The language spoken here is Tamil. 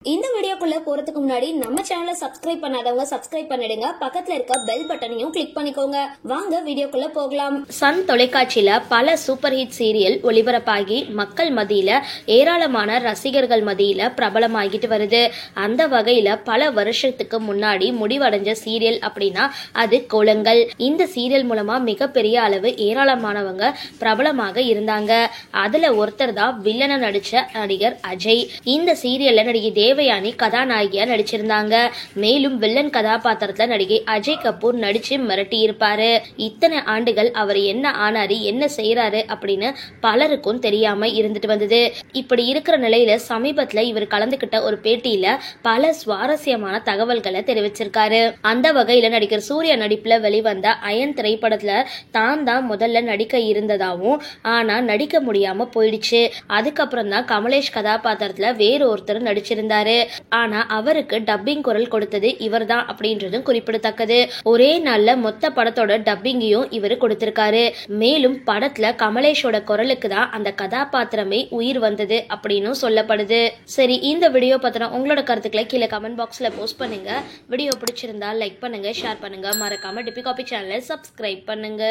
இந்த வீடியோக்குள்ள போறதுக்கு முன்னாடி நம்ம சேனலை சப்ஸ்கிரைப் பண்ணாதவங்க சப்ஸ்கிரைப் பண்ணிடுங்க, பக்கத்துல இருக்க பெல் பட்டனையும் கிளிக் பண்ணிக்கோங்க. வாங்க வீடியோக்குள்ள போகலாம். சன் தொலைக்காட்சியில பல சூப்பர் ஹிட் சீரியல் ஒளிபரப்பாகி மக்கள் மத்தியில ஏராளமான ரசிகர்கள் மத்தியில பிரபலமாகிட்டு வருது. அந்த வகையில பல வருஷத்துக்கு முன்னாடி முடிவடைஞ்ச சீரியல் அப்படின்னா அது கோலங்கள். இந்த சீரியல் மூலமா மிகப்பெரிய அளவு ஏராளமானவங்க பிரபலமாக இருந்தாங்க. அதுல ஒருத்தர் தான் வில்லனை நடிச்ச நடிகர் அஜய். இந்த சீரியல்ல நடிகை தேவயானி கதாநாயகியா நடிச்சிருந்தாங்க. மேலும் வில்லன் கதாபாத்திரத்துல நடிகை அஜய் கபூர் நடிச்சு மிரட்டி இருப்பாரு. இத்தனை ஆண்டுகள் அவர் என்ன ஆனாரு, என்ன செய்யறாரு அப்படின்னு பலருக்கும் தெரியாம இருந்துட்டு வந்தது. இப்படி இருக்கிற நிலையில சமீபத்துல இவர் கலந்துகிட்ட ஒரு பேட்டியில பல சுவாரஸ்யமான தகவல்களை தெரிவிச்சிருக்காரு. அந்த வகையில நடிகர் சூர்யா நடிப்புல வெளிவந்த அயன் திரைப்படத்துல தான் முதல்ல நடிக்க இருந்ததாவும், ஆனா நடிக்க முடியாம போயிடுச்சு. அதுக்கப்புறம் தான் கமலேஷ் கதாபாத்திரத்துல வேற ஒருத்தர் நடிச்சிருந்தாரு. ஆனா அவருக்கு டப்பிங் குரல் கொடுத்தது இவர் தான் அப்படின்றதும் குறிப்பிடத்தக்கது. ஒரே நாள்ல மொத்த படத்தோட டப்பிங்கையும் இவர் கொடுத்திருக்காரு. மேலும் படத்துல கமலேஷோட குரலுக்கு தான் அந்த கதாபாத்திரமே உயிர் வந்தது அப்படின்னு சொல்லப்படுது. சரி, இந்த வீடியோ பத்தின உங்களோட கருத்துக்களை கீழே கமெண்ட் பாக்ஸ்ல போஸ்ட் பண்ணுங்க. வீடியோ பிடிச்சிருந்தா லைக் பண்ணுங்க, ஷேர் பண்ணுங்க, மறக்காம டிபி காபி சேனலை சப்ஸ்கிரைப் பண்ணுங்க.